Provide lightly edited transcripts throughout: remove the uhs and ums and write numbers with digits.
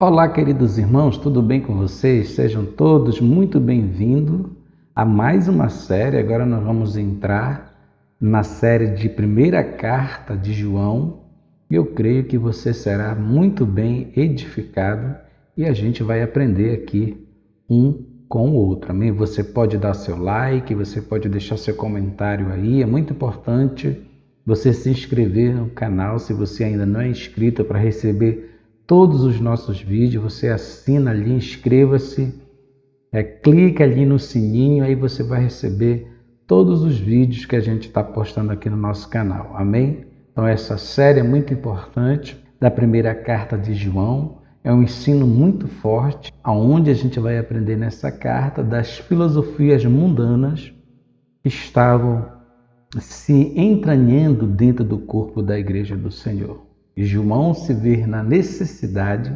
Olá, queridos irmãos, tudo bem com vocês? Sejam todos muito bem-vindos a mais uma série. Agora nós vamos entrar na série de primeira carta de João. Eu creio que você será muito bem edificado e a gente vai aprender aqui um com o outro. Amém? Você pode dar seu like, você pode deixar seu comentário aí. É muito importante você se inscrever no canal se você ainda não é inscrito para receber todos os nossos vídeos. Você assina ali, inscreva-se, clica ali no sininho, aí você vai receber todos os vídeos que a gente está postando aqui no nosso canal, amém? Então essa série é muito importante, da primeira carta de João, é um ensino muito forte, onde a gente vai aprender nessa carta das filosofias mundanas que estavam se entranhando dentro do corpo da Igreja do Senhor. E João se vê na necessidade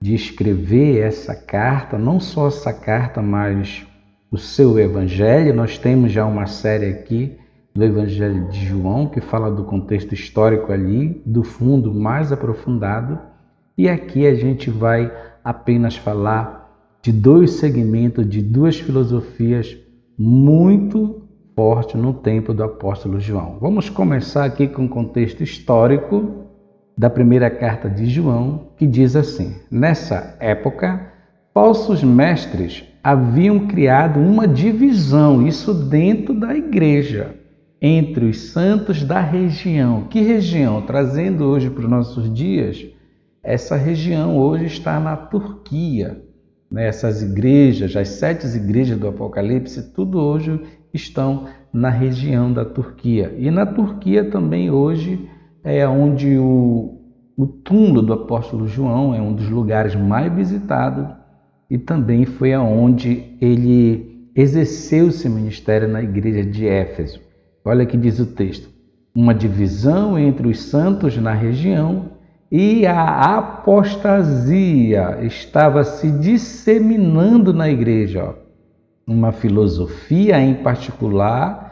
de escrever essa carta, não só essa carta, mas o seu evangelho. Nós temos já uma série aqui do Evangelho de João, que fala do contexto histórico ali, do fundo mais aprofundado. E aqui a gente vai apenas falar de dois segmentos, de duas filosofias muito fortes no tempo do apóstolo João. Vamos começar aqui com o contexto histórico da primeira carta de João, que diz assim: nessa época, falsos mestres haviam criado uma divisão, isso dentro da igreja, entre os santos da região. Que região? Trazendo hoje para os nossos dias, essa região hoje está na Turquia. Essas igrejas, as 7 igrejas do Apocalipse, tudo hoje estão na região da Turquia. E na Turquia também hoje é onde o túmulo do apóstolo João é um dos lugares mais visitados e também foi aonde ele exerceu seu ministério na igreja de Éfeso. Olha que diz o texto: uma divisão entre os santos na região e a apostasia estava se disseminando na igreja. Uma filosofia em particular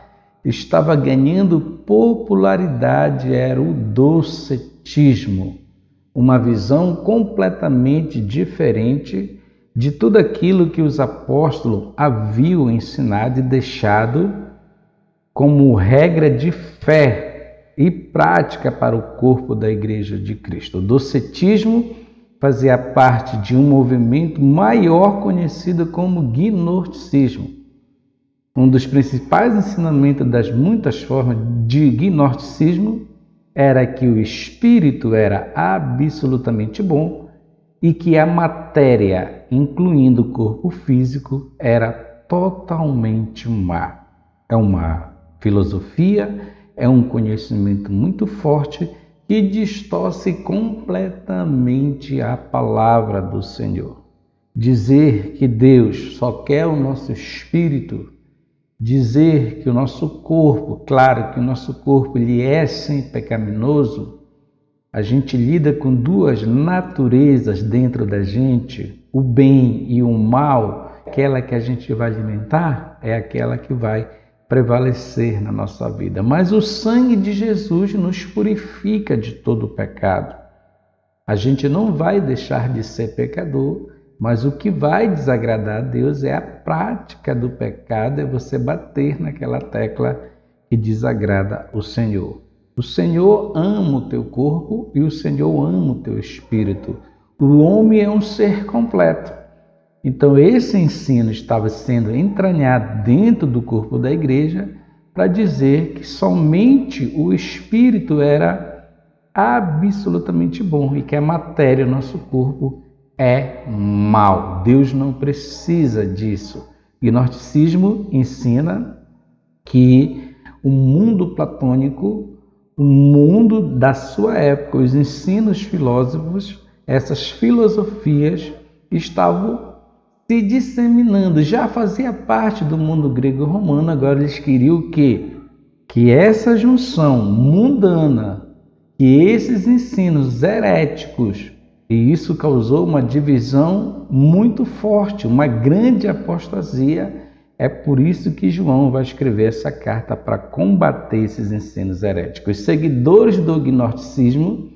estava ganhando popularidade, era o docetismo, uma visão completamente diferente de tudo aquilo que os apóstolos haviam ensinado e deixado como regra de fé e prática para o corpo da Igreja de Cristo. O docetismo fazia parte de um movimento maior conhecido como gnosticismo. Um dos principais ensinamentos das muitas formas de gnosticismo era que o espírito era absolutamente bom e que a matéria, incluindo o corpo físico, era totalmente má. É uma filosofia, é um conhecimento muito forte que distorce completamente a palavra do Senhor. Dizer que Deus só quer o nosso espírito, dizer que o nosso corpo, claro que o nosso corpo ele é sim pecaminoso, a gente lida com duas naturezas dentro da gente, o bem e o mal. Aquela que a gente vai alimentar é aquela que vai prevalecer na nossa vida. Mas o sangue de Jesus nos purifica de todo o pecado. A gente não vai deixar de ser pecador, mas o que vai desagradar a Deus é a prática do pecado, é você bater naquela tecla que desagrada o Senhor. O Senhor ama o teu corpo e o Senhor ama o teu espírito. O homem é um ser completo. Então esse ensino estava sendo entranhado dentro do corpo da igreja para dizer que somente o espírito era absolutamente bom e que a matéria, o nosso corpo, é mal. Deus não precisa disso. O gnosticismo ensina que o mundo platônico, o mundo da sua época, os ensinos filósofos, essas filosofias estavam se disseminando. Já fazia parte do mundo grego-romano, agora eles queriam o quê? Que essa junção mundana, que esses ensinos heréticos, e isso causou uma divisão muito forte, uma grande apostasia. É por isso que João vai escrever essa carta para combater esses ensinos heréticos. Os seguidores do gnosticismo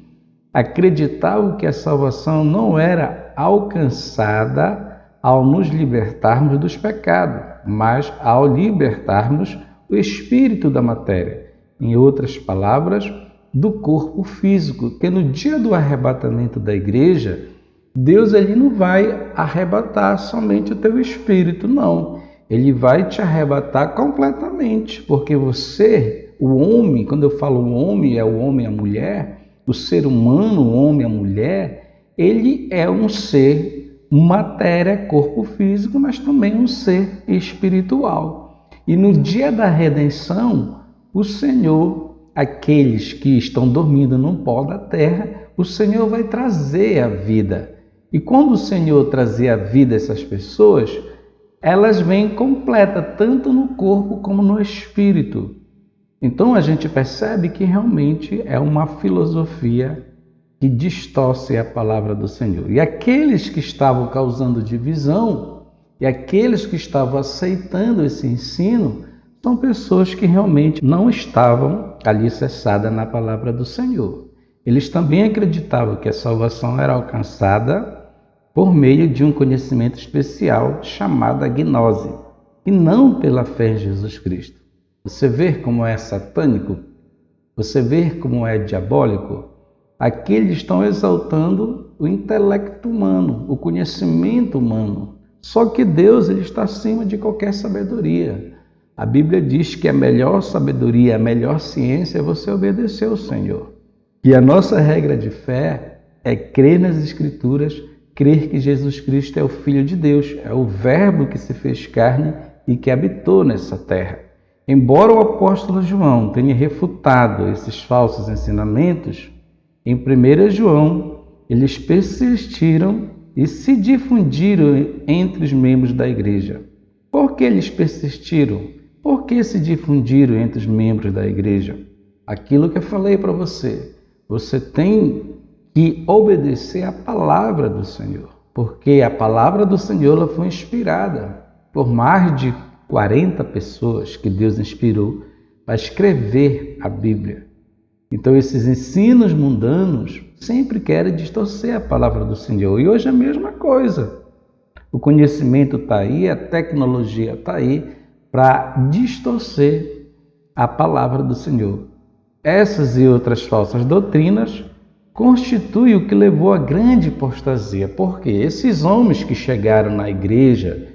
acreditavam que a salvação não era alcançada ao nos libertarmos dos pecados, mas ao libertarmos o espírito da matéria. Em outras palavras, do corpo físico, que no dia do arrebatamento da igreja, Deus ele não vai arrebatar somente o teu espírito, não. Ele vai te arrebatar completamente, porque você, o homem, quando eu falo o homem, é o homem e a mulher, o ser humano, o homem e a mulher, ele é um ser matéria, corpo físico, mas também um ser espiritual. E no dia da redenção, o Senhor, aqueles que estão dormindo no pó da terra, o Senhor vai trazer a vida. E quando o Senhor trazer a vida a essas pessoas, elas vêm completa, tanto no corpo como no espírito. Então a gente percebe que realmente é uma filosofia que distorce a palavra do Senhor. E aqueles que estavam causando divisão e aqueles que estavam aceitando esse ensino são pessoas que realmente não estavam alicerçadas na palavra do Senhor. Eles também acreditavam que a salvação era alcançada por meio de um conhecimento especial chamado a gnose, e não pela fé em Jesus Cristo. Você vê como é satânico? Você vê como é diabólico? Aqui eles estão exaltando o intelecto humano, o conhecimento humano. Só que Deus ele está acima de qualquer sabedoria. A Bíblia diz que a melhor sabedoria, a melhor ciência é você obedecer ao Senhor. E a nossa regra de fé é crer nas Escrituras, crer que Jesus Cristo é o Filho de Deus, é o Verbo que se fez carne e que habitou nessa terra. Embora o apóstolo João tenha refutado esses falsos ensinamentos, em 1 João eles persistiram e se difundiram entre os membros da igreja. Por que eles persistiram? Por que se difundiram entre os membros da igreja? Aquilo que eu falei para você, você tem que obedecer à palavra do Senhor, porque a palavra do Senhor ela foi inspirada por mais de 40 pessoas que Deus inspirou para escrever a Bíblia. Então esses ensinos mundanos sempre querem distorcer a palavra do Senhor, e hoje é a mesma coisa. O conhecimento está aí, a tecnologia está aí para distorcer a palavra do Senhor. Essas e outras falsas doutrinas constitui o que levou à grande apostasia, porque esses homens que chegaram na igreja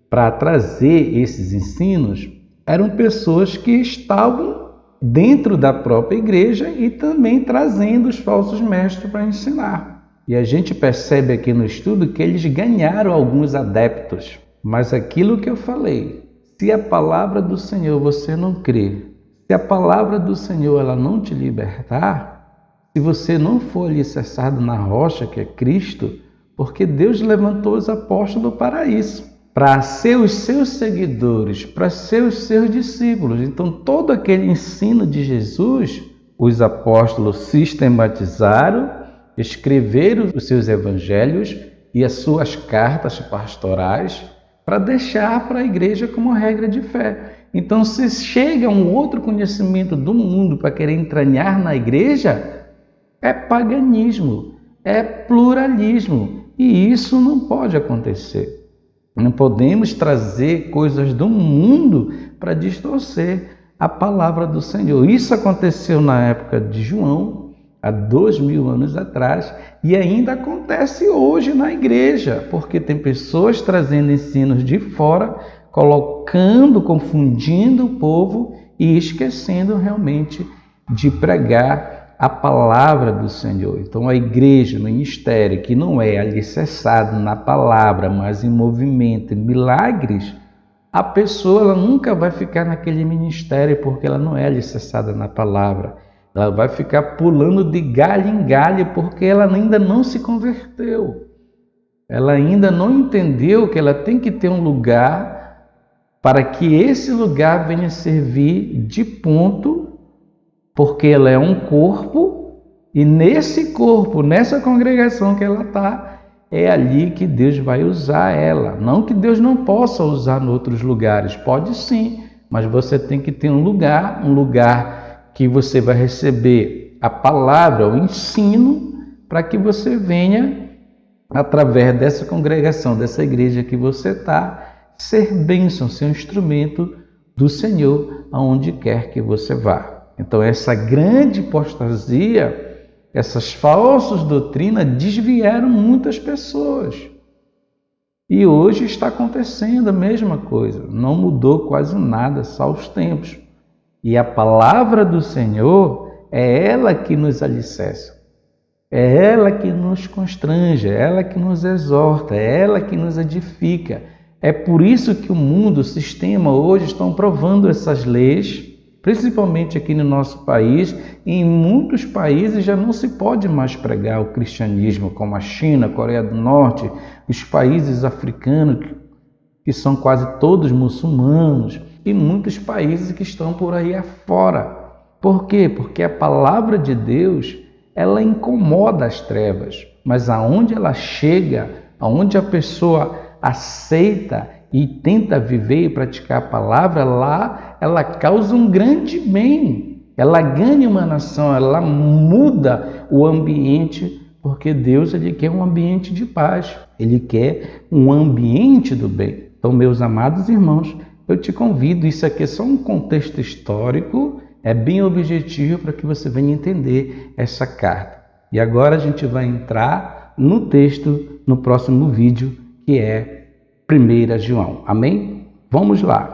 para trazer esses ensinos eram pessoas que estavam dentro da própria igreja e também trazendo os falsos mestres para ensinar. E a gente percebe aqui no estudo que eles ganharam alguns adeptos, mas aquilo que eu falei, se a palavra do Senhor você não crê, se a palavra do Senhor ela não te libertar, se você não for alicerçado na rocha, que é Cristo, porque Deus levantou os apóstolos para isso, para ser os seus seguidores, para ser os seus discípulos. Então, todo aquele ensino de Jesus, os apóstolos sistematizaram, escreveram os seus evangelhos e as suas cartas pastorais para deixar para a igreja como regra de fé. Então, se chega um outro conhecimento do mundo para querer entranhar na igreja, é paganismo, é pluralismo, e isso não pode acontecer. Não podemos trazer coisas do mundo para distorcer a palavra do Senhor. Isso aconteceu na época de João, há 2000 anos atrás, e ainda acontece hoje na igreja, porque tem pessoas trazendo ensinos de fora, colocando, confundindo o povo e esquecendo realmente de pregar a palavra do Senhor. Então a igreja, o ministério que não é alicerçado na palavra, mas em movimento, em milagres, a pessoa ela nunca vai ficar naquele ministério porque ela não é alicerçada na palavra. Ela vai ficar pulando de galho em galho porque ela ainda não se converteu. Ela ainda não entendeu que ela tem que ter um lugar para que esse lugar venha servir de ponto, porque ela é um corpo, e nesse corpo, nessa congregação que ela está, é ali que Deus vai usar ela. Não que Deus não possa usar em outros lugares, pode sim, mas você tem que ter um lugar que você vai receber a palavra, o ensino, para que você venha através dessa congregação, dessa igreja que você está, ser bênção, ser um instrumento do Senhor aonde quer que você vá. Então essa grande apostasia, essas falsas doutrinas desviaram muitas pessoas. E hoje está acontecendo a mesma coisa, não mudou quase nada, só os tempos. E a palavra do Senhor é ela que nos alicerça, é ela que nos constrange, é ela que nos exorta, é ela que nos edifica. É por isso que o mundo, o sistema hoje estão provando essas leis, principalmente aqui no nosso país. Em muitos países já não se pode mais pregar o cristianismo, como a China, a Coreia do Norte, os países africanos, que são quase todos muçulmanos, e muitos países que estão por aí afora. Por quê? Porque a palavra de Deus, ela incomoda as trevas, mas aonde ela chega, aonde a pessoa aceita e tenta viver e praticar a palavra, lá ela causa um grande bem, ela ganha uma nação, ela muda o ambiente, porque Deus, ele quer um ambiente de paz, ele quer um ambiente do bem. Então, meus amados irmãos, eu te convido, isso aqui é só um contexto histórico, é bem objetivo para que você venha entender essa carta. E agora a gente vai entrar no texto no próximo vídeo, que é 1 João. Amém? Vamos lá.